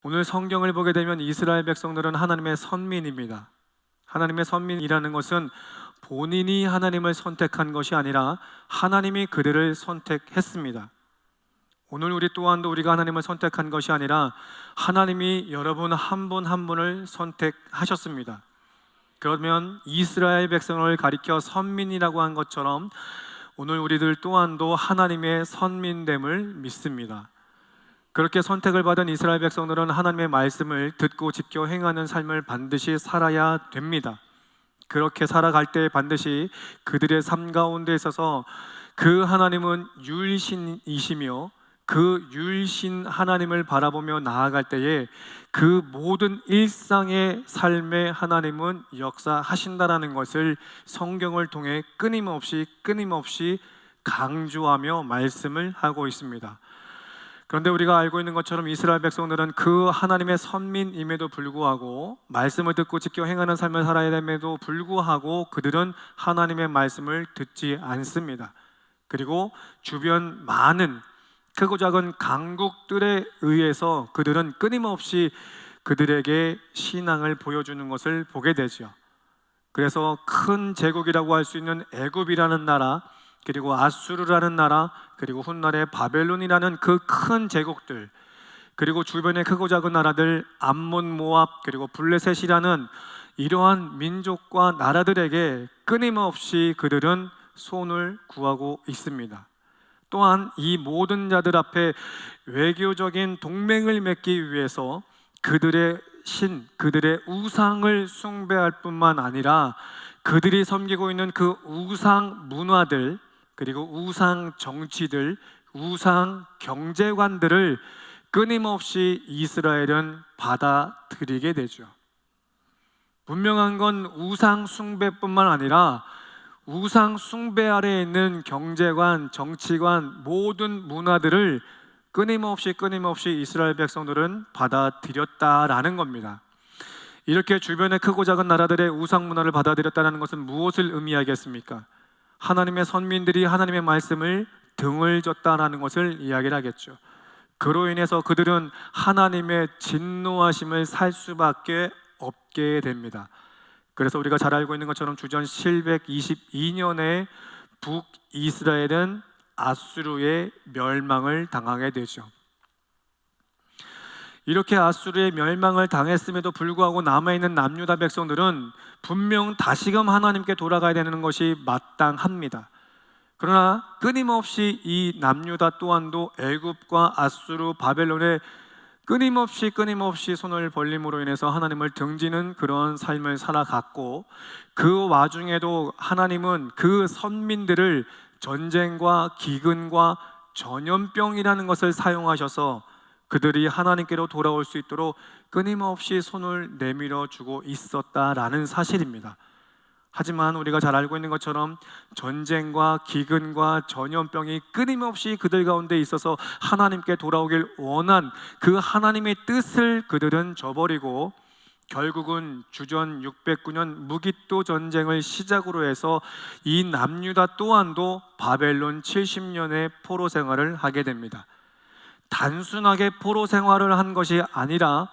오늘 성경을 보게 되면 이스라엘 백성들은 하나님의 선민입니다. 하나님의 선민이라는 것은 본인이 하나님을 선택한 것이 아니라 하나님이 그들을 선택했습니다. 오늘 우리 또한도 우리가 하나님을 선택한 것이 아니라 하나님이 여러분 한 분 한 분을 선택하셨습니다. 그러면 이스라엘 백성을 가리켜 선민이라고 한 것처럼 오늘 우리들 또한도 하나님의 선민됨을 믿습니다. 그렇게 선택을 받은 이스라엘 백성들은 하나님의 말씀을 듣고 지켜 행하는 삶을 반드시 살아야 됩니다. 그렇게 살아갈 때 반드시 그들의 삶 가운데 있어서 그 하나님은 유일신이시며 그 유일신 하나님을 바라보며 나아갈 때에 그 모든 일상의 삶에 하나님은 역사하신다라는 것을 성경을 통해 끊임없이 강조하며 말씀을 하고 있습니다. 그런데 우리가 알고 있는 것처럼 이스라엘 백성들은 그 하나님의 선민임에도 불구하고 말씀을 듣고 지켜 행하는 삶을 살아야 됨에도 불구하고 그들은 하나님의 말씀을 듣지 않습니다. 그리고 주변 많은 크고 작은 강국들에 의해서 그들은 끊임없이 그들에게 신앙을 보여주는 것을 보게 되죠. 그래서 큰 제국이라고 할 수 있는 애굽이라는 나라, 그리고 아수르라는 나라, 그리고 훗날의 바벨론이라는 그 큰 제국들, 그리고 주변의 크고 작은 나라들 암몬, 모압, 그리고 블레셋이라는 이러한 민족과 나라들에게 끊임없이 그들은 손을 구하고 있습니다. 또한 이 모든 자들 앞에 외교적인 동맹을 맺기 위해서 그들의 신, 그들의 우상을 숭배할 뿐만 아니라 그들이 섬기고 있는 그 우상 문화들, 그리고 우상 정치들, 우상 경제관들을 끊임없이 이스라엘은 받아들이게 되죠. 분명한 건 우상 숭배뿐만 아니라 우상 숭배 아래에 있는 경제관, 정치관, 모든 문화들을 끊임없이 이스라엘 백성들은 받아들였다라는 겁니다. 이렇게 주변의 크고 작은 나라들의 우상 문화를 받아들였다는 것은 무엇을 의미하겠습니까? 하나님의 선민들이 하나님의 말씀을 등을 졌다라는 것을 이야기를 하겠죠. 그로 인해서 그들은 하나님의 진노하심을 살 수밖에 없게 됩니다. 그래서 우리가 잘 알고 있는 것처럼 주전 722년에 북이스라엘은 아수르의 멸망을 당하게 되죠. 이렇게 아수르의 멸망을 당했음에도 불구하고 남아있는 남유다 백성들은 분명 다시금 하나님께 돌아가야 되는 것이 마땅합니다. 그러나 끊임없이 이 남유다 또한도 애굽과 아수르, 바벨론에 끊임없이 손을 벌림으로 인해서 하나님을 등지는 그런 삶을 살아갔고, 그 와중에도 하나님은 그 선민들을 전쟁과 기근과 전염병이라는 것을 사용하셔서 그들이 하나님께로 돌아올 수 있도록 끊임없이 손을 내밀어 주고 있었다라는 사실입니다. 하지만 우리가 잘 알고 있는 것처럼 전쟁과 기근과 전염병이 끊임없이 그들 가운데 있어서 하나님께 돌아오길 원한 그 하나님의 뜻을 그들은 저버리고 결국은 주전 609년 무기또 전쟁을 시작으로 해서 이 남유다 또한도 바벨론 70년의 포로 생활을 하게 됩니다. 단순하게 포로 생활을 한 것이 아니라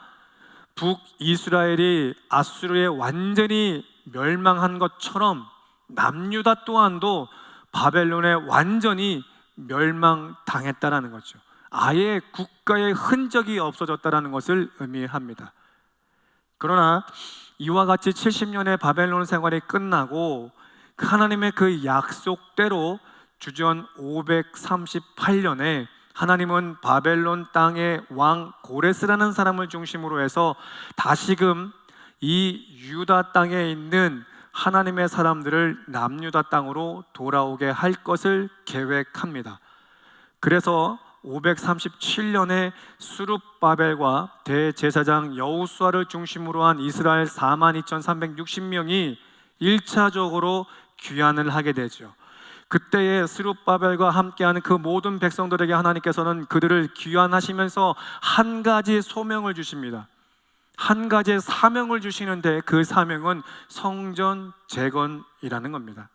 북이스라엘이 아수르에 완전히 멸망한 것처럼 남유다 또한도 바벨론에 완전히 멸망당했다라는 거죠. 아예 국가의 흔적이 없어졌다라는 것을 의미합니다. 그러나 이와 같이 70년의 바벨론 생활이 끝나고 하나님의 그 약속대로 주전 538년에 하나님은 바벨론 땅의 왕 고레스라는 사람을 중심으로 해서 다시금 이 유다 땅에 있는 하나님의 사람들을 남유다 땅으로 돌아오게 할 것을 계획합니다. 그래서 537년에 수룹바벨과 대제사장 여호수아를 중심으로 한 이스라엘 42,360명이 1차적으로 귀환을 하게 되죠. 그때에 스룹바벨과 함께하는 그 모든 백성들에게 하나님께서는 그들을 귀환하시면서 한 가지 소명을 주십니다. 한 가지의 사명을 주시는데 그 사명은 성전 재건이라는 겁니다.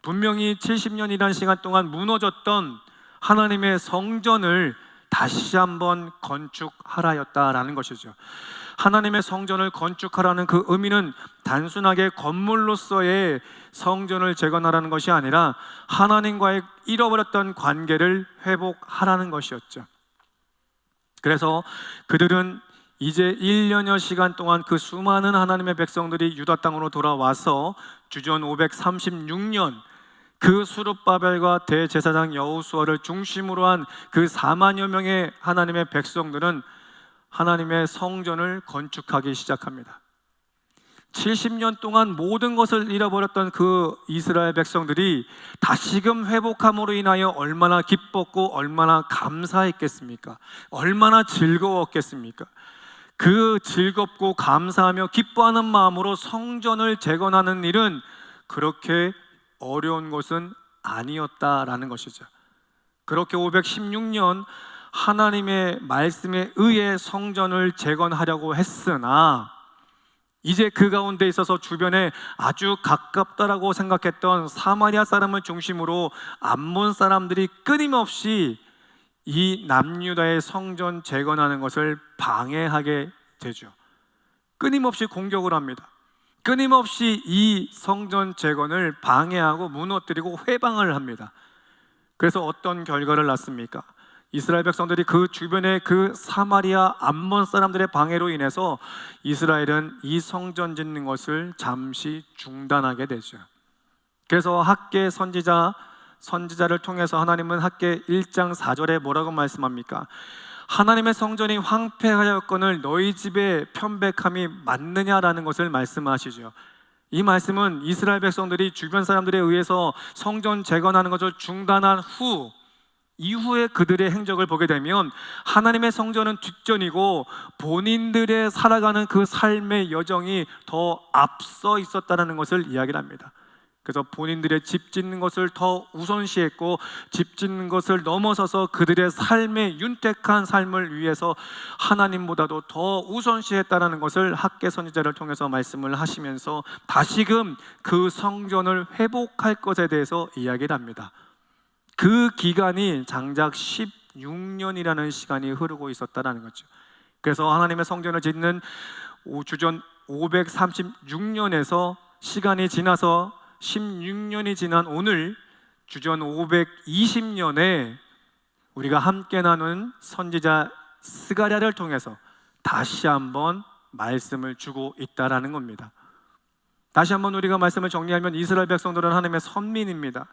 분명히 70년이라는 시간 동안 무너졌던 하나님의 성전을 다시 한번 건축하라였다라는 것이죠. 하나님의 성전을 건축하라는 그 의미는 단순하게 건물로서의 성전을 재건하라는 것이 아니라 하나님과의 잃어버렸던 관계를 회복하라는 것이었죠. 그래서 그들은 이제 1년여 시간 동안 그 수많은 하나님의 백성들이 유다 땅으로 돌아와서 주전 536년 그 수룹바벨과 대제사장 여호수아를 중심으로 한 그 4만여 명의 하나님의 백성들은 하나님의 성전을 건축하기 시작합니다. 70년 동안 모든 것을 잃어버렸던 그 이스라엘 백성들이 다시금 회복함으로 인하여 얼마나 기뻤고 얼마나 감사했겠습니까? 얼마나 즐거웠겠습니까? 그 즐겁고 감사하며 기뻐하는 마음으로 성전을 재건하는 일은 그렇게 어려운 것은 아니었다라는 것이죠. 그렇게 516년 하나님의 말씀에 의해 성전을 재건하려고 했으나 이제 그 가운데 있어서 주변에 아주 가깝다라고 생각했던 사마리아 사람을 중심으로 암몬 사람들이 끊임없이 이 남유다의 성전 재건하는 것을 방해하게 되죠. 끊임없이 공격을 합니다. 끊임없이 이 성전 재건을 방해하고 무너뜨리고 회방을 합니다. 그래서 어떤 결과를 낳습니까? 이스라엘 백성들이 그 주변의 그 사마리아 암몬 사람들의 방해로 인해서 이스라엘은 이 성전 짓는 것을 잠시 중단하게 되죠. 그래서 학개 선지자를 통해서 하나님은 학개 1장 4절에 뭐라고 말씀합니까? 하나님의 성전이 황폐하였거늘 너희 집의 편백함이 맞느냐라는 것을 말씀하시죠. 이 말씀은 이스라엘 백성들이 주변 사람들에 의해서 성전 재건하는 것을 중단한 이후에 그들의 행적을 보게 되면 하나님의 성전은 뒷전이고 본인들의 살아가는 그 삶의 여정이 더 앞서 있었다는 것을 이야기를 합니다. 그래서 본인들의 집 짓는 것을 더 우선시했고 집 짓는 것을 넘어서서 그들의 삶의 윤택한 삶을 위해서 하나님보다도 더 우선시했다는 것을 학개 선지자를 통해서 말씀을 하시면서 다시금 그 성전을 회복할 것에 대해서 이야기를 합니다. 그 기간이 장작 16년이라는 시간이 흐르고 있었다는 거죠. 그래서 하나님의 성전을 짓는 주전 536년에서 시간이 지나서 16년이 지난 오늘 주전 520년에 우리가 함께 나눈 선지자 스가랴를 통해서 다시 한번 말씀을 주고 있다라는 겁니다. 다시 한번 우리가 말씀을 정리하면 이스라엘 백성들은 하나님의 선민입니다.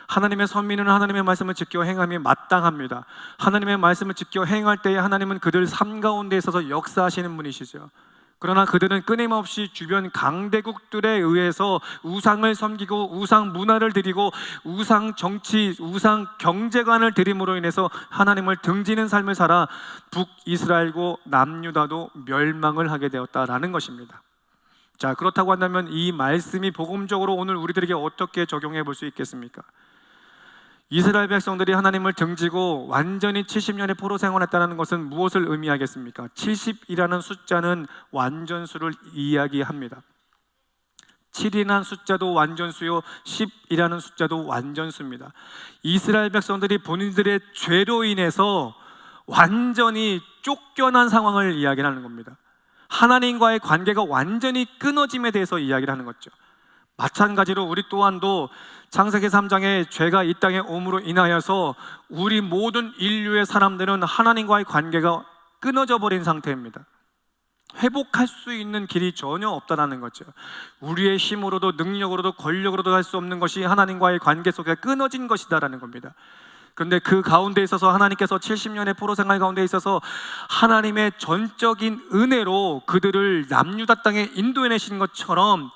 하나님의 선민은 하나님의 말씀을 지켜 행함이 마땅합니다. 하나님의 말씀을 지켜 행할 때에 하나님은 그들 삶 가운데 있어서 역사하시는 분이시죠. 그러나 그들은 끊임없이 주변 강대국들에 의해서 우상을 섬기고 우상 문화를 드리고 우상 정치, 우상 경제관을 드림으로 인해서 하나님을 등지는 삶을 살아 북이스라엘고 남유다도 멸망을 하게 되었다라는 것입니다. 자, 그렇다고 한다면 이 말씀이 복음적으로 오늘 우리들에게 어떻게 적용해 볼 수 있겠습니까? 이스라엘 백성들이 하나님을 등지고 완전히 70년의 포로 생활했다는 것은 무엇을 의미하겠습니까? 70이라는 숫자는 완전수를 이야기합니다. 7이라는 숫자도 완전수요 10이라는 숫자도 완전수입니다. 이스라엘 백성들이 본인들의 죄로 인해서 완전히 쫓겨난 상황을 이야기하는 겁니다. 하나님과의 관계가 완전히 끊어짐에 대해서 이야기를 하는 거죠. 마찬가지로 우리 또한도 창세기 3장에 죄가 이 땅에 옴으로 인하여서 우리 모든 인류의 사람들은 하나님과의 관계가 끊어져 버린 상태입니다. 회복할 수 있는 길이 전혀 없다는 거죠. 우리의 힘으로도 능력으로도 권력으로도 할 수 없는 것이 하나님과의 관계 속에 끊어진 것이다라는 겁니다. 그런데 그 가운데 있어서 하나님께서 70년의 포로 생활 가운데 있어서 하나님의 전적인 은혜로 그들을 남유다 땅에 인도해내신 것처럼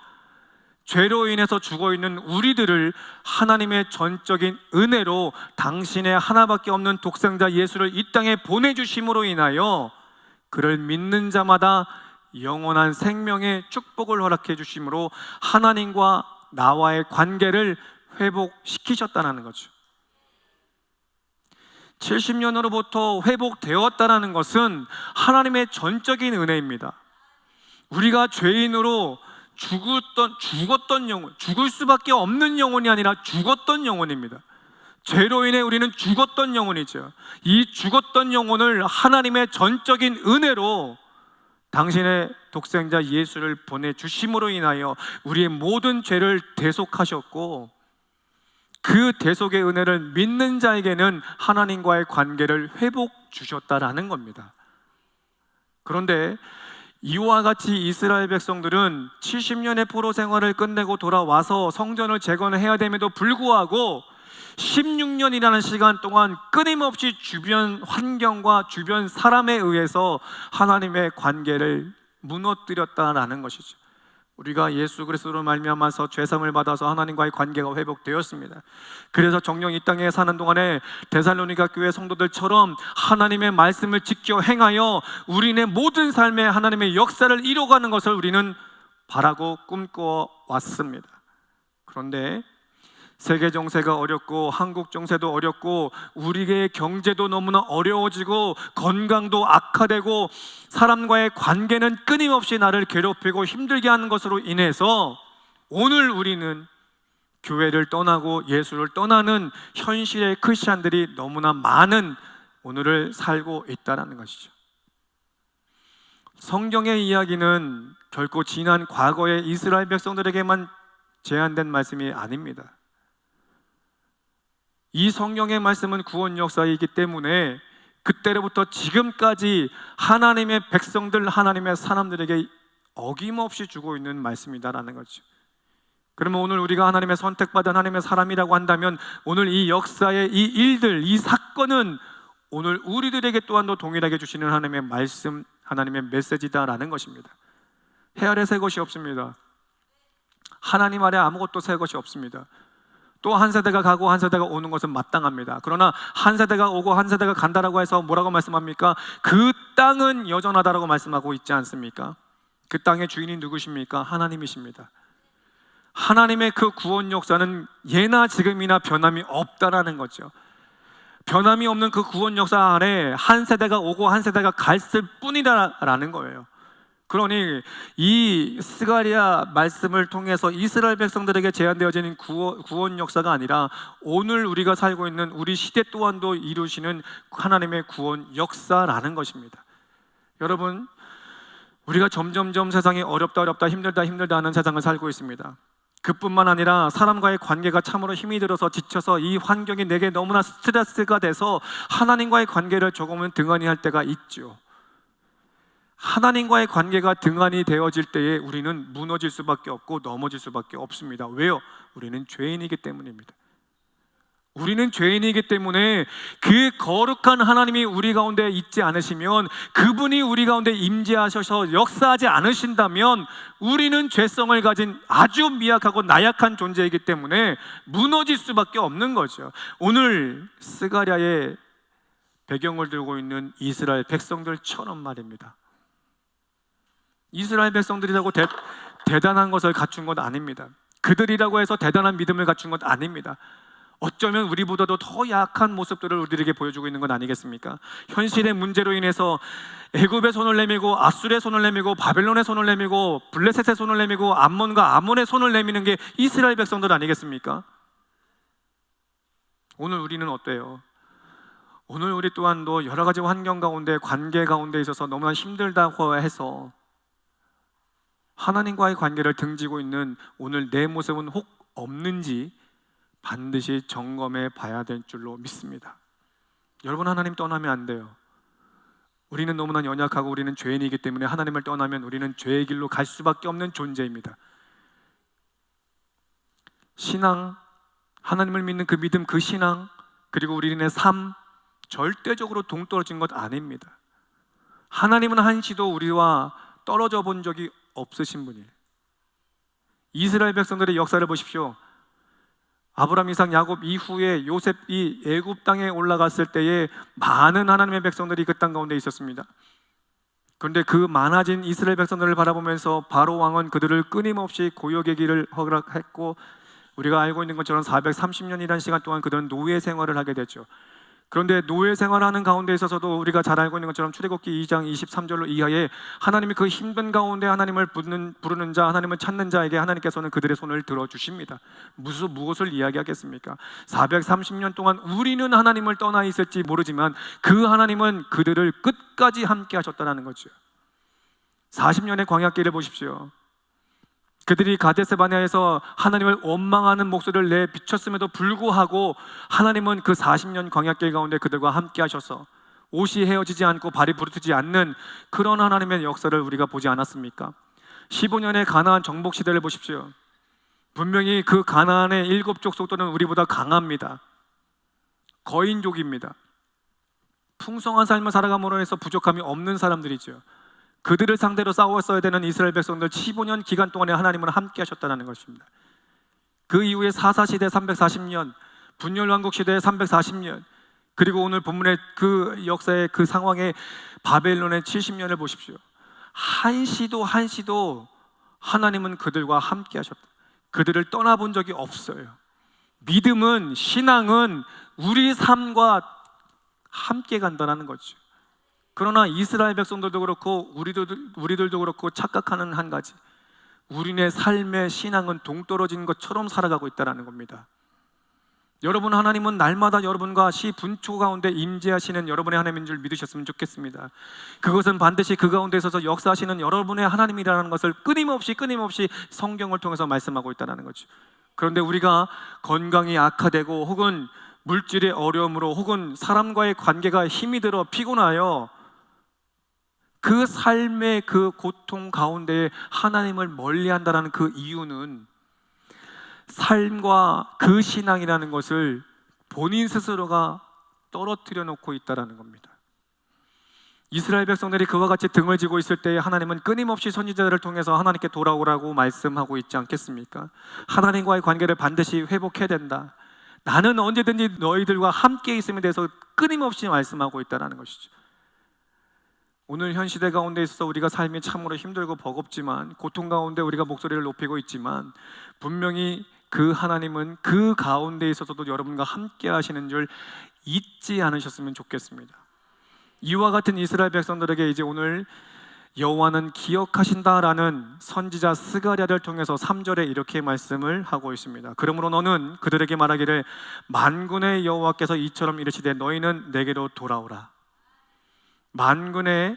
죄로 인해서 죽어있는 우리들을 하나님의 전적인 은혜로 당신의 하나밖에 없는 독생자 예수를 이 땅에 보내주심으로 인하여 그를 믿는 자마다 영원한 생명의 축복을 허락해 주심으로 하나님과 나와의 관계를 회복시키셨다는 거죠. 70년으로부터 회복되었다는 것은 하나님의 전적인 은혜입니다. 우리가 죄인으로 죽었던 영혼, 죽을 수밖에 없는 영혼이 아니라 죽었던 영혼입니다. 죄로 인해 우리는 죽었던 영혼이죠. 이 죽었던 영혼을 하나님의 전적인 은혜로 당신의 독생자 예수를 보내주심으로 인하여 우리의 모든 죄를 대속하셨고, 그 대속의 은혜를 믿는 자에게는 하나님과의 관계를 회복 주셨다라는 겁니다. 그런데 이와 같이 이스라엘 백성들은 70년의 포로 생활을 끝내고 돌아와서 성전을 재건해야 됨에도 불구하고 16년이라는 시간 동안 끊임없이 주변 환경과 주변 사람에 의해서 하나님의 관계를 무너뜨렸다라는 것이죠. 우리가 예수 그리스도로 말미암아서 죄사함을 받아서 하나님과의 관계가 회복되었습니다. 그래서 정녕 이 땅에 사는 동안에 데살로니가 교회 성도들처럼 하나님의 말씀을 지켜 행하여 우리네 모든 삶에 하나님의 역사를 이뤄가는 것을 우리는 바라고 꿈꿔 왔습니다. 그런데 세계 정세가 어렵고 한국 정세도 어렵고 우리의 경제도 너무나 어려워지고 건강도 악화되고 사람과의 관계는 끊임없이 나를 괴롭히고 힘들게 하는 것으로 인해서 오늘 우리는 교회를 떠나고 예수를 떠나는 현실의 크리스찬들이 너무나 많은 오늘을 살고 있다는 것이죠. 성경의 이야기는 결코 지난 과거의 이스라엘 백성들에게만 제한된 말씀이 아닙니다. 이 성경의 말씀은 구원 역사이기 때문에 그때로부터 지금까지 하나님의 백성들, 하나님의 사람들에게 어김없이 주고 있는 말씀이다라는 거죠. 그러면 오늘 우리가 하나님의 선택받은 하나님의 사람이라고 한다면 오늘 이 역사의 이 일들, 이 사건은 오늘 우리들에게 또한도 동일하게 주시는 하나님의 말씀, 하나님의 메시지다라는 것입니다. 해 아래 새 것이 없습니다. 하나님 아래 아무것도 새 것이 없습니다. 또 한 세대가 가고 한 세대가 오는 것은 마땅합니다. 그러나 한 세대가 오고 한 세대가 간다라고 해서 뭐라고 말씀합니까? 그 땅은 여전하다라고 말씀하고 있지 않습니까? 그 땅의 주인이 누구십니까? 하나님이십니다. 하나님의 그 구원 역사는 예나 지금이나 변함이 없다라는 거죠. 변함이 없는 그 구원 역사 아래 한 세대가 오고 한 세대가 갔을 뿐이다라는 거예요. 그러니 이 스가랴 말씀을 통해서 이스라엘 백성들에게 제한되어지는 구원 역사가 아니라 오늘 우리가 살고 있는 우리 시대 또한도 이루시는 하나님의 구원 역사라는 것입니다. 여러분, 우리가 점점점 세상이 어렵다 힘들다 하는 세상을 살고 있습니다. 그뿐만 아니라 사람과의 관계가 참으로 힘이 들어서 지쳐서 이 환경이 내게 너무나 스트레스가 돼서 하나님과의 관계를 조금은 등한히 할 때가 있죠. 하나님과의 관계가 등한이 되어질 때에 우리는 무너질 수밖에 없고 넘어질 수밖에 없습니다. 왜요? 우리는 죄인이기 때문입니다. 우리는 죄인이기 때문에 그 거룩한 하나님이 우리 가운데 있지 않으시면, 그분이 우리 가운데 임재하셔서 역사하지 않으신다면 우리는 죄성을 가진 아주 미약하고 나약한 존재이기 때문에 무너질 수밖에 없는 거죠. 오늘 스가랴의 배경을 들고 있는 이스라엘 백성들처럼 말입니다. 이스라엘 백성들이라고 대단한 것을 갖춘 것 아닙니다. 그들이라고 해서 대단한 믿음을 갖춘 것 아닙니다. 어쩌면 우리보다도 더 약한 모습들을 우리에게 보여주고 있는 것 아니겠습니까? 현실의 문제로 인해서 애굽의 손을 내밀고 아수르의 손을 내밀고 바벨론의 손을 내밀고 블레셋의 손을 내밀고 암몬과 아몬의 손을 내미는 게 이스라엘 백성들 아니겠습니까? 오늘 우리는 어때요? 오늘 우리 또한도 여러 가지 환경 가운데, 관계 가운데 있어서 너무나 힘들다고 해서 하나님과의 관계를 등지고 있는 오늘 내 모습은 혹 없는지 반드시 점검해 봐야 될 줄로 믿습니다. 여러분, 하나님 떠나면 안 돼요. 우리는 너무나 연약하고 우리는 죄인이기 때문에 하나님을 떠나면 우리는 죄의 길로 갈 수밖에 없는 존재입니다. 신앙, 하나님을 믿는 그 믿음, 그 신앙, 그리고 우리의 삶 절대적으로 동떨어진 것 아닙니다. 하나님은 한시도 우리와 떨어져 본 적이 없으신 분이에요. 이스라엘 백성들의 역사를 보십시오. 아브라함, 이삭, 야곱 이후에 요셉이 애굽 땅에 올라갔을 때에 많은 하나님의 백성들이 그 땅 가운데 있었습니다. 그런데 그 많아진 이스라엘 백성들을 바라보면서 바로 왕은 그들을 끊임없이 고역의 길을 허락했고, 우리가 알고 있는 것처럼 430년이라는 시간 동안 그들은 노예 생활을 하게 됐죠. 그런데 노예 생활하는 가운데 있어서도 우리가 잘 알고 있는 것처럼 출애굽기 2장 23절로 이하에 하나님이 그 힘든 가운데 하나님을 부르는 자, 하나님을 찾는 자에게 하나님께서는 그들의 손을 들어주십니다. 무엇을 이야기하겠습니까? 430년 동안 우리는 하나님을 떠나 있을지 모르지만 그 하나님은 그들을 끝까지 함께 하셨다는 거죠. 40년의 광야길을 보십시오. 그들이 가데스바네아에서 하나님을 원망하는 목소리를 내비쳤음에도 불구하고 하나님은 그 40년 광야길 가운데 그들과 함께 하셔서 옷이 헤어지지 않고 발이 부르트지 않는 그런 하나님의 역사를 우리가 보지 않았습니까? 15년의 가나안 정복 시대를 보십시오. 분명히 그 가나안의 7족 속도는 우리보다 강합니다. 거인족입니다. 풍성한 삶을 살아감으로 해서 부족함이 없는 사람들이죠. 그들을 상대로 싸웠어야 되는 이스라엘 백성들 15년 기간 동안에 하나님은 함께 하셨다는 것입니다. 그 이후에 사사시대 340년, 분열왕국 시대 340년, 그리고 오늘 본문의 그 역사의 그 상황에 바벨론의 70년을 보십시오. 한시도 하나님은 그들과 함께 하셨다. 그들을 떠나본 적이 없어요. 믿음은, 신앙은 우리 삶과 함께 간다는 거죠. 그러나 이스라엘 백성들도 그렇고 우리들도 그렇고 착각하는 한 가지, 우리네 삶의 신앙은 동떨어진 것처럼 살아가고 있다는 겁니다. 여러분, 하나님은 날마다 여러분과 시분초 가운데 임재하시는 여러분의 하나님인 줄 믿으셨으면 좋겠습니다. 그것은 반드시 그 가운데 있어서 역사하시는 여러분의 하나님이라는 것을 끊임없이 성경을 통해서 말씀하고 있다는 거죠. 그런데 우리가 건강이 악화되고 혹은 물질의 어려움으로 혹은 사람과의 관계가 힘이 들어 피곤하여 그 삶의 그 고통 가운데 하나님을 멀리한다는 그 이유는 삶과 그 신앙이라는 것을 본인 스스로가 떨어뜨려 놓고 있다는 겁니다. 이스라엘 백성들이 그와 같이 등을 지고 있을 때 하나님은 끊임없이 선지자들을 통해서 하나님께 돌아오라고 말씀하고 있지 않겠습니까? 하나님과의 관계를 반드시 회복해야 된다. 나는 언제든지 너희들과 함께 있음에 대해서 끊임없이 말씀하고 있다는 것이죠. 오늘 현 시대 가운데 있어서 우리가 삶이 참으로 힘들고 버겁지만, 고통 가운데 우리가 목소리를 높이고 있지만, 분명히 그 하나님은 그 가운데 있어서도 여러분과 함께 하시는 줄 잊지 않으셨으면 좋겠습니다. 이와 같은 이스라엘 백성들에게 이제 오늘 여호와는 기억하신다라는 선지자 스가랴를 통해서 3절에 이렇게 말씀을 하고 있습니다. 그러므로 너는 그들에게 말하기를 만군의 여호와께서 이처럼 이르시되 너희는 내게로 돌아오라. 만군의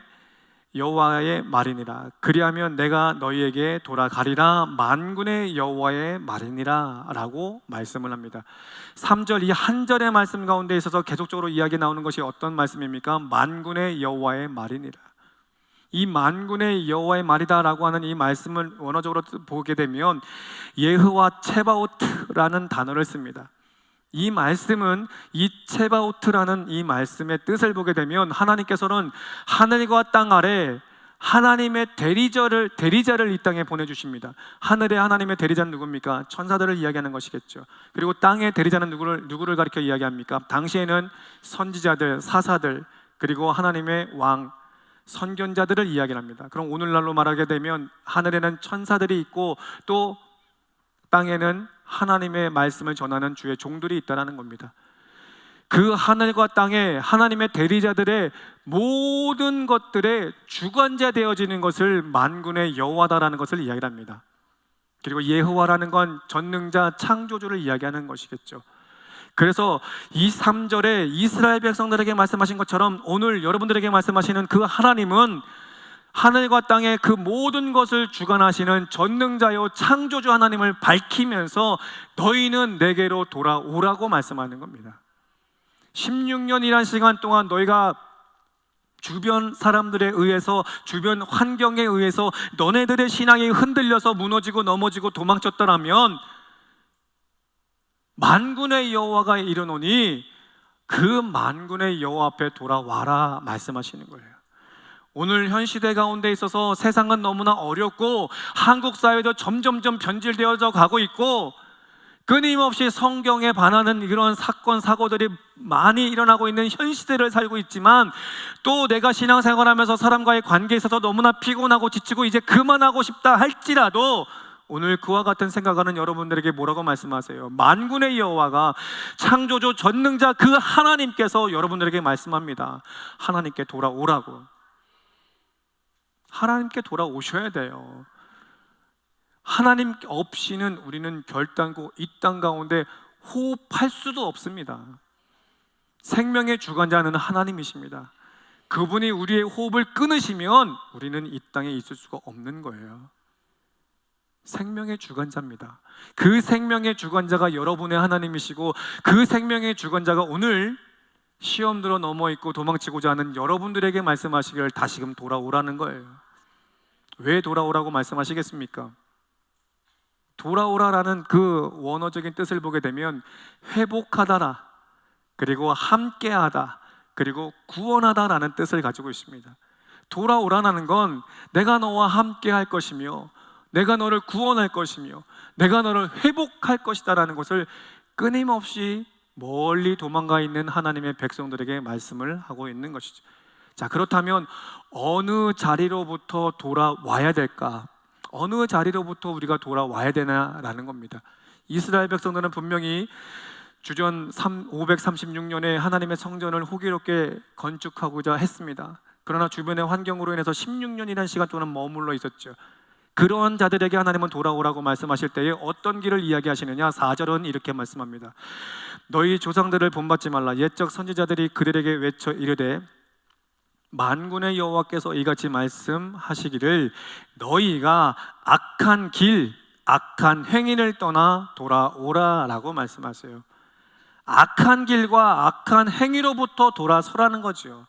여호와의 말이니라. 그리하면 내가 너희에게 돌아가리라. 만군의 여호와의 말이니라 라고 말씀을 합니다. 3절 이 한 절의 말씀 가운데 있어서 계속적으로 이야기 나오는 것이 어떤 말씀입니까? 만군의 여호와의 말이니라. 이 만군의 여호와의 말이다라고 하는 이 말씀을 원어적으로 보게 되면 예흐와 체바오트라는 단어를 씁니다. 이 말씀은 이 체바오트라는 이 말씀의 뜻을 보게 되면 하나님께서는 하늘과 땅 아래 하나님의 대리자를 이 땅에 보내주십니다. 하늘의 하나님의 대리자는 누굽니까? 천사들을 이야기하는 것이겠죠. 그리고 땅의 대리자는 누구를 가리켜 이야기합니까? 당시에는 선지자들, 사사들, 그리고 하나님의 왕, 선견자들을 이야기합니다. 그럼 오늘날로 말하게 되면 하늘에는 천사들이 있고 또 땅에는 하나님의 말씀을 전하는 주의 종들이 있다는 겁니다. 그 하늘과 땅에 하나님의 대리자들의 모든 것들의 주관자 되어지는 것을 만군의 여호와다라는 것을 이야기합니다. 그리고 예호와라는 건 전능자 창조주를 이야기하는 것이겠죠. 그래서 이 3절에 이스라엘 백성들에게 말씀하신 것처럼 오늘 여러분들에게 말씀하시는 그 하나님은 하늘과 땅의 그 모든 것을 주관하시는 전능자요 창조주 하나님을 밝히면서 너희는 내게로 돌아오라고 말씀하는 겁니다. 16년이란 시간 동안 너희가 주변 사람들에 의해서, 주변 환경에 의해서 너네들의 신앙이 흔들려서 무너지고 넘어지고 도망쳤더라면 만군의 여호와가 이르노니 그 만군의 여호와 앞에 돌아와라 말씀하시는 거예요. 오늘 현 시대 가운데 있어서 세상은 너무나 어렵고 한국 사회도 점점점 변질되어져 가고 있고 끊임없이 성경에 반하는 이런 사건 사고들이 많이 일어나고 있는 현 시대를 살고 있지만, 또 내가 신앙생활하면서 사람과의 관계에 있어서 너무나 피곤하고 지치고 이제 그만하고 싶다 할지라도 오늘 그와 같은 생각하는 여러분들에게 뭐라고 말씀하세요? 만군의 여호와가 창조주 전능자 그 하나님께서 여러분들에게 말씀합니다. 하나님께 돌아오라고. 하나님께 돌아오셔야 돼요. 하나님 없이는 우리는 결단코 이 땅 가운데 호흡할 수도 없습니다. 생명의 주관자는 하나님이십니다. 그분이 우리의 호흡을 끊으시면 우리는 이 땅에 있을 수가 없는 거예요. 생명의 주관자입니다. 그 생명의 주관자가 여러분의 하나님이시고, 그 생명의 주관자가 오늘 시험들어 넘어 있고 도망치고자 하는 여러분들에게 말씀하시기를 다시금 돌아오라는 거예요. 왜 돌아오라고 말씀하시겠습니까? 돌아오라라는 그 원어적인 뜻을 보게 되면 회복하다라, 그리고 함께하다, 그리고 구원하다라는 뜻을 가지고 있습니다. 돌아오라는 건 내가 너와 함께 할 것이며, 내가 너를 구원할 것이며, 내가 너를 회복할 것이다라는 것을 끊임없이 멀리 도망가 있는 하나님의 백성들에게 말씀을 하고 있는 것이죠. 자, 그렇다면 어느 자리로부터 돌아와야 될까? 어느 자리로부터 우리가 돌아와야 되나라는 겁니다. 이스라엘 백성들은 분명히 주전 536년에 하나님의 성전을 호기롭게 건축하고자 했습니다. 그러나 주변의 환경으로 인해서 16년이라는 시간 동안 머물러 있었죠. 그러한 자들에게 하나님은 돌아오라고 말씀하실 때에 어떤 길을 이야기하시느냐? 4절은 이렇게 말씀합니다. 너희 조상들을 본받지 말라. 옛적 선지자들이 그들에게 외쳐 이르되 만군의 여호와께서 이같이 말씀하시기를 너희가 악한 길, 악한 행위를 떠나 돌아오라라고 말씀하세요. 악한 길과 악한 행위로부터 돌아서라는 거죠.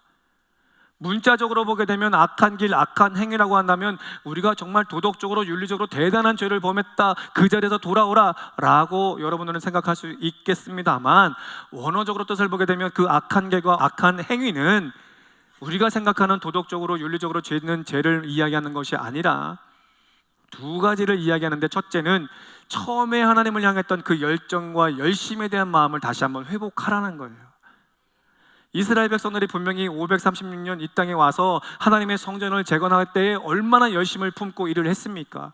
문자적으로 보게 되면 악한 길, 악한 행위라고 한다면 우리가 정말 도덕적으로 윤리적으로 대단한 죄를 범했다, 그 자리에서 돌아오라 라고 여러분들은 생각할 수 있겠습니다만, 원어적으로 뜻을 보게 되면 그 악한 길과 악한 행위는 우리가 생각하는 도덕적으로 윤리적으로 죄는 죄를 이야기하는 것이 아니라 두 가지를 이야기하는데, 첫째는 처음에 하나님을 향했던 그 열정과 열심에 대한 마음을 다시 한번 회복하라는 거예요. 이스라엘 백성들이 분명히 536년 이 땅에 와서 하나님의 성전을 재건할 때에 얼마나 열심을 품고 일을 했습니까?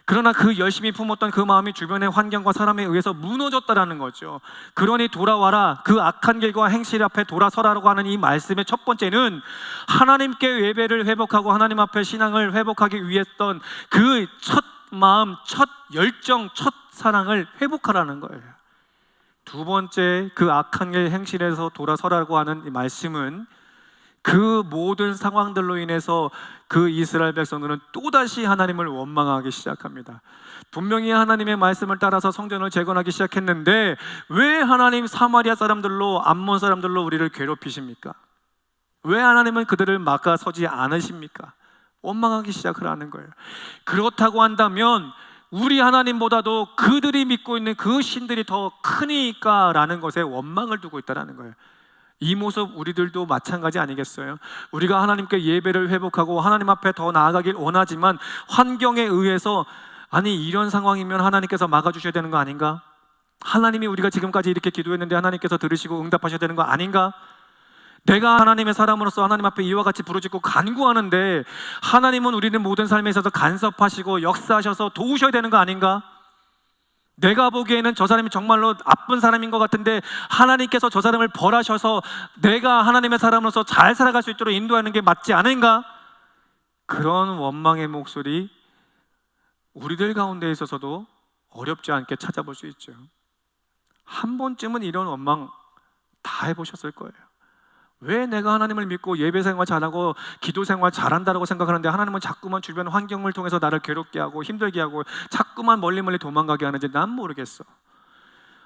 그러나 그 열심히 품었던 그 마음이 주변의 환경과 사람에 의해서 무너졌다라는 거죠. 그러니 돌아와라, 그 악한 길과 행실 앞에 돌아서라고 하는 이 말씀의 첫 번째는 하나님께 예배를 회복하고 하나님 앞에 신앙을 회복하기 위했던 그 첫 마음, 첫 열정, 첫 사랑을 회복하라는 거예요. 두 번째, 그 악한 길 행실에서 돌아서라고 하는 이 말씀은 그 모든 상황들로 인해서 그 이스라엘 백성들은 또다시 하나님을 원망하기 시작합니다. 분명히 하나님의 말씀을 따라서 성전을 재건하기 시작했는데 왜 하나님 사마리아 사람들로, 암몬 사람들로 우리를 괴롭히십니까? 왜 하나님은 그들을 막아서지 않으십니까? 원망하기 시작을 하는 거예요. 그렇다고 한다면 우리 하나님보다도 그들이 믿고 있는 그 신들이 더 크니까 라는 것에 원망을 두고 있다는 거예요. 이 모습 우리들도 마찬가지 아니겠어요? 우리가 하나님께 예배를 회복하고 하나님 앞에 더 나아가길 원하지만 환경에 의해서, 아니 이런 상황이면 하나님께서 막아주셔야 되는 거 아닌가? 하나님이 우리가 지금까지 이렇게 기도했는데 하나님께서 들으시고 응답하셔야 되는 거 아닌가? 내가 하나님의 사람으로서 하나님 앞에 이와 같이 부르짖고 간구하는데 하나님은 우리는 모든 삶에 있어서 간섭하시고 역사하셔서 도우셔야 되는 거 아닌가? 내가 보기에는 저 사람이 정말로 나쁜 사람인 것 같은데 하나님께서 저 사람을 벌하셔서 내가 하나님의 사람으로서 잘 살아갈 수 있도록 인도하는 게 맞지 않은가? 그런 원망의 목소리 우리들 가운데 있어서도 어렵지 않게 찾아볼 수 있죠. 한 번쯤은 이런 원망 다 해보셨을 거예요. 왜 내가 하나님을 믿고 예배 생활 잘하고 기도 생활 잘한다고 생각하는데 하나님은 자꾸만 주변 환경을 통해서 나를 괴롭게 하고 힘들게 하고 자꾸만 멀리 도망가게 하는지 난 모르겠어.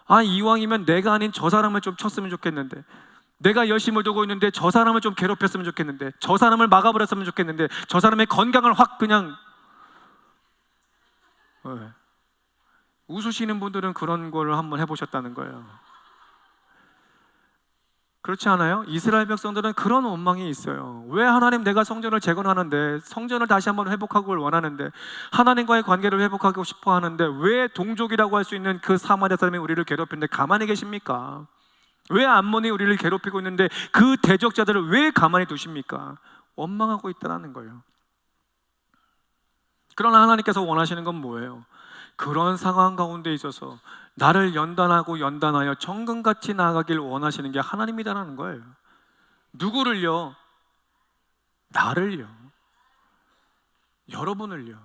아, 이왕이면 내가 아닌 저 사람을 좀 쳤으면 좋겠는데, 내가 열심을 두고 있는데 저 사람을 좀 괴롭혔으면 좋겠는데, 저 사람을 막아버렸으면 좋겠는데, 저 사람의 건강을 확 그냥 웃으시는 분들은 그런 걸 한번 해보셨다는 거예요. 그렇지 않아요? 이스라엘 백성들은 그런 원망이 있어요. 왜 하나님, 내가 성전을 재건하는데, 성전을 다시 한번 회복하길 원하는데, 하나님과의 관계를 회복하고 싶어 하는데 왜 동족이라고 할 수 있는 그 사마리아 사람이 우리를 괴롭히는데 가만히 계십니까? 왜 암몬이 우리를 괴롭히고 있는데 그 대적자들을 왜 가만히 두십니까? 원망하고 있다는 거예요. 그러나 하나님께서 원하시는 건 뭐예요? 그런 상황 가운데 있어서 나를 연단하여 정금같이 나아가길 원하시는 게 하나님이다라는 거예요. 누구를요? 나를요. 여러분을요.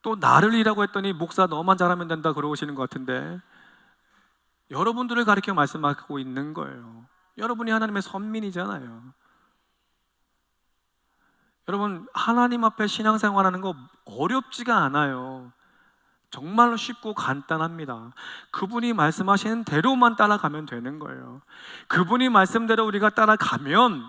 또 나를이라고 했더니 목사 너만 잘하면 된다 그러시는 것 같은데 여러분들을 가리켜 말씀하고 있는 거예요. 여러분이 하나님의 선민이잖아요. 여러분, 하나님 앞에 신앙생활하는 거 어렵지가 않아요. 정말로 쉽고 간단합니다. 그분이 말씀하시는 대로만 따라가면 되는 거예요. 그분이 말씀대로 우리가 따라가면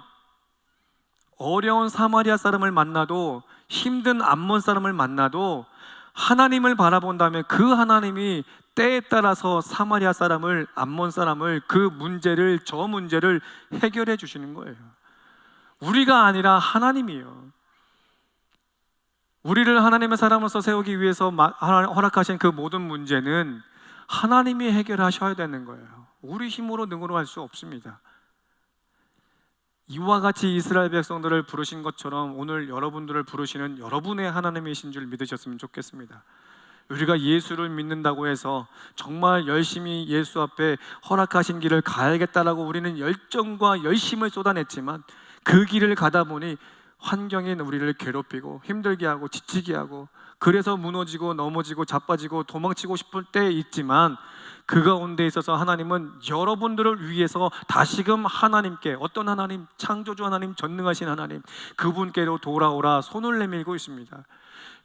어려운 사마리아 사람을 만나도, 힘든 암몬 사람을 만나도 하나님을 바라본다면 그 하나님이 때에 따라서 사마리아 사람을, 암몬 사람을, 저 문제를 해결해 주시는 거예요. 우리가 아니라 하나님이요. 우리를 하나님의 사람으로서 세우기 위해서 허락하신 그 모든 문제는 하나님이 해결하셔야 되는 거예요. 우리 힘으로 능으로 할 수 없습니다. 이와 같이 이스라엘 백성들을 부르신 것처럼 오늘 여러분들을 부르시는 여러분의 하나님이신 줄 믿으셨으면 좋겠습니다. 우리가 예수를 믿는다고 해서 정말 열심히 예수 앞에 허락하신 길을 가야겠다라고 우리는 열정과 열심을 쏟아냈지만 그 길을 가다 보니 환경이 우리를 괴롭히고 힘들게 하고 지치게 하고 그래서 무너지고 넘어지고 자빠지고 도망치고 싶을 때 있지만 그 가운데 있어서 하나님은 여러분들을 위해서 다시금 하나님께, 어떤 하나님? 창조주 하나님, 전능하신 하나님, 그분께로 돌아오라 손을 내밀고 있습니다.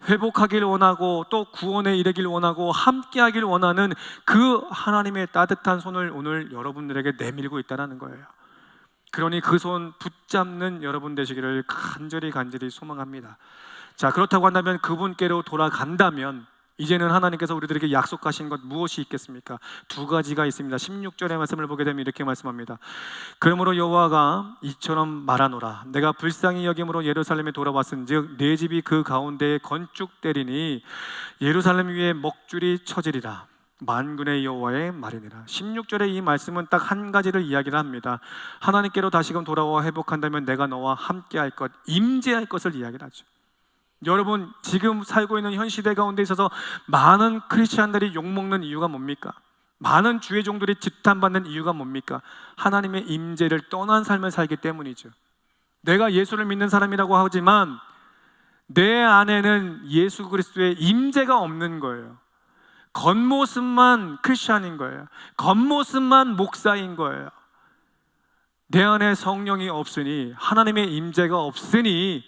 회복하길 원하고 또 구원에 이르길 원하고 함께하길 원하는 그 하나님의 따뜻한 손을 오늘 여러분들에게 내밀고 있다는 거예요. 그러니 그 손 붙잡는 여러분 되시기를 간절히 소망합니다. 자, 그렇다고 한다면 그분께로 돌아간다면 이제는 하나님께서 우리들에게 약속하신 것 무엇이 있겠습니까? 두 가지가 있습니다. 16절의 말씀을 보게 되면 이렇게 말씀합니다. 그러므로 여호와가 이처럼 말하노라. 내가 불쌍히 여김으로 예루살렘에 돌아왔은즉 내 집이 그 가운데에 건축되리니 예루살렘 위에 먹줄이 쳐지리라. 만군의 여호와의 말이니라. 16절의 이 말씀은 딱 한 가지를 이야기를 합니다. 하나님께로 다시금 돌아와 회복한다면 내가 너와 함께할 것, 임재할 것을 이야기를 하죠. 여러분, 지금 살고 있는 현 시대 가운데 있어서 많은 크리스찬들이 욕먹는 이유가 뭡니까? 많은 주의 종들이 지탄받는 이유가 뭡니까? 하나님의 임재를 떠난 삶을 살기 때문이죠. 내가 예수를 믿는 사람이라고 하지만 내 안에는 예수 그리스도의 임재가 없는 거예요. 겉모습만 크리스찬인 거예요. 겉모습만 목사인 거예요. 내 안에 성령이 없으니, 하나님의 임재가 없으니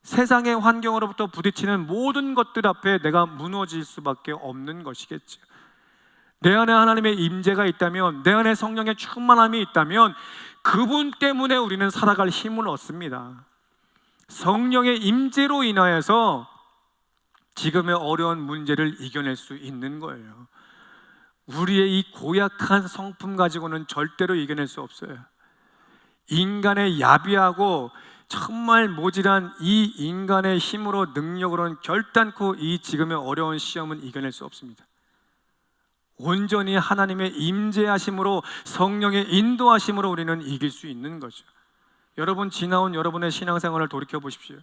세상의 환경으로부터 부딪히는 모든 것들 앞에 내가 무너질 수밖에 없는 것이겠죠. 내 안에 하나님의 임재가 있다면, 내 안에 성령의 충만함이 있다면 그분 때문에 우리는 살아갈 힘을 얻습니다. 성령의 임재로 인하여서 지금의 어려운 문제를 이겨낼 수 있는 거예요. 우리의 이 고약한 성품 가지고는 절대로 이겨낼 수 없어요. 인간의 야비하고 정말 모질한 이 인간의 힘으로, 능력으로는 결단코 이 지금의 어려운 시험은 이겨낼 수 없습니다. 온전히 하나님의 임재하심으로, 성령의 인도하심으로 우리는 이길 수 있는 거죠. 여러분, 지나온 여러분의 신앙생활을 돌이켜 보십시오.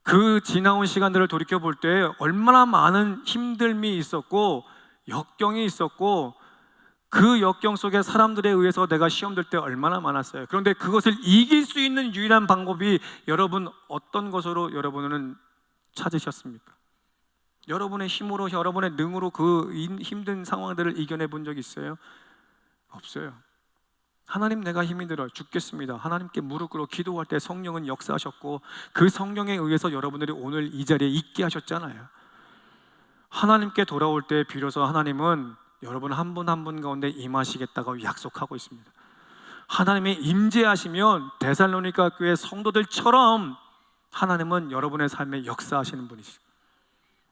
그 지나온 시간들을 돌이켜 볼 때 얼마나 많은 힘듦이 있었고 역경이 있었고 그 역경 속에 사람들에 의해서 내가 시험 들 때 얼마나 많았어요. 그런데 그것을 이길 수 있는 유일한 방법이 여러분 어떤 것으로 여러분은 찾으셨습니까? 여러분의 힘으로, 여러분의 능으로 그 힘든 상황들을 이겨내 본 적 있어요? 없어요. 하나님, 내가 힘이 들어요, 죽겠습니다. 하나님께 무릎 꿇어 기도할 때 성령은 역사하셨고 그 성령에 의해서 여러분들이 오늘 이 자리에 있게 하셨잖아요. 하나님께 돌아올 때 비로소 하나님은 여러분 한 분 한 분 가운데 임하시겠다고 약속하고 있습니다. 하나님의 임재하시면 데살로니가 교회 성도들처럼 하나님은 여러분의 삶에 역사하시는 분이시죠.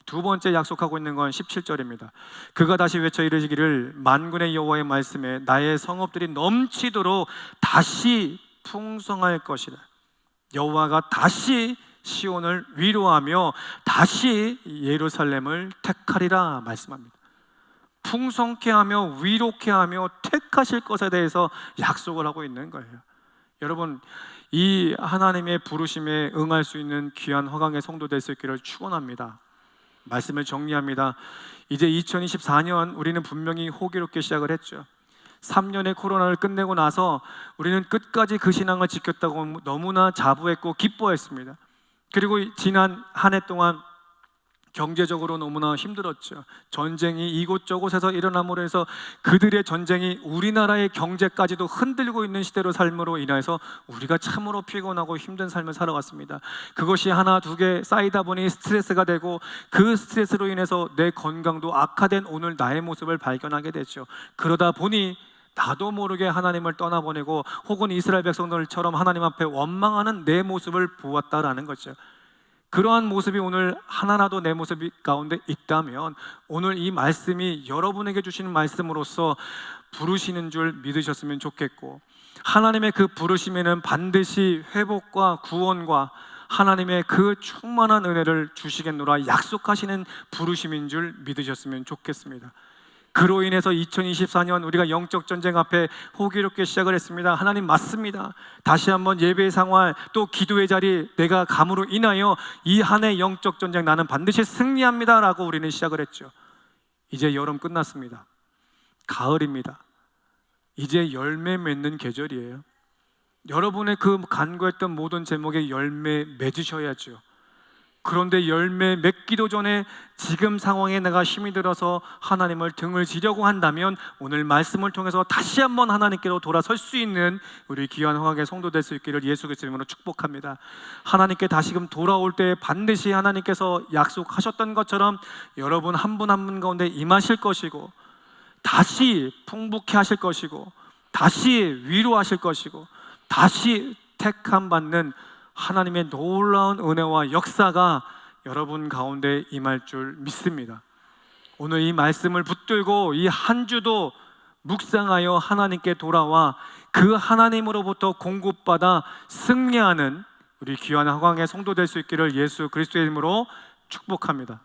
두 번째 약속하고 있는 건 17절입니다. 그가 다시 외쳐 이르시기를 만군의 여호와의 말씀에 나의 성읍들이 넘치도록 다시 풍성할 것이라. 여호와가 다시 시온을 위로하며 다시 예루살렘을 택하리라 말씀합니다. 풍성케 하며 위롭게 하며 택하실 것에 대해서 약속을 하고 있는 거예요. 여러분, 이 하나님의 부르심에 응할 수 있는 귀한 허강의 성도 될 수 있기를 축원합니다. 말씀을 정리합니다. 이제 2024년 우리는 분명히 호기롭게 시작을 했죠. 3년의 코로나를 끝내고 나서 우리는 끝까지 그 신앙을 지켰다고 너무나 자부했고 기뻐했습니다. 그리고 지난 한 해 동안 경제적으로 너무나 힘들었죠. 전쟁이 이곳저곳에서 일어남으로 해서 그들의 전쟁이 우리나라의 경제까지도 흔들고 있는 시대로 삶으로 인해서 우리가 참으로 피곤하고 힘든 삶을 살아왔습니다. 그것이 하나 두 개 쌓이다 보니 스트레스가 되고 그 스트레스로 인해서 내 건강도 악화된 오늘 나의 모습을 발견하게 됐죠. 그러다 보니 나도 모르게 하나님을 떠나보내고 혹은 이스라엘 백성들처럼 하나님 앞에 원망하는 내 모습을 보았다라는 거죠. 그러한 모습이 오늘 하나라도 내 모습 가운데 있다면 오늘 이 말씀이 여러분에게 주시는 말씀으로서 부르시는 줄 믿으셨으면 좋겠고, 하나님의 그 부르심에는 반드시 회복과 구원과 하나님의 그 충만한 은혜를 주시겠노라 약속하시는 부르심인 줄 믿으셨으면 좋겠습니다. 그로 인해서 2024년 우리가 영적 전쟁 앞에 호기롭게 시작을 했습니다. 하나님 맞습니다. 다시 한번 예배의 생활 또 기도의 자리 내가 감으로 인하여 이 한 해 영적 전쟁 나는 반드시 승리합니다 라고 우리는 시작을 했죠. 이제 여름 끝났습니다. 가을입니다. 이제 열매 맺는 계절이에요. 여러분의 그 간구했던 모든 제목에 열매 맺으셔야죠. 그런데 열매 맺기도 전에 지금 상황에 내가 힘이 들어서 하나님을 등을 지려고 한다면 오늘 말씀을 통해서 다시 한번 하나님께로 돌아설 수 있는 우리 귀한 허강의 성도 될 수 있기를 예수 그리스도의 이름으로 축복합니다. 하나님께 다시금 돌아올 때 반드시 하나님께서 약속하셨던 것처럼 여러분 한 분 한 분 가운데 임하실 것이고 다시 풍부케 하실 것이고 다시 위로하실 것이고 다시 택함 받는 하나님의 놀라운 은혜와 역사가 여러분 가운데 임할 줄 믿습니다. 오늘 이 말씀을 붙들고 이 한 주도 묵상하여 하나님께 돌아와 그 하나님으로부터 공급받아 승리하는 우리 귀한 허강의 성도 될 수 있기를 예수 그리스도의 이름으로 축복합니다.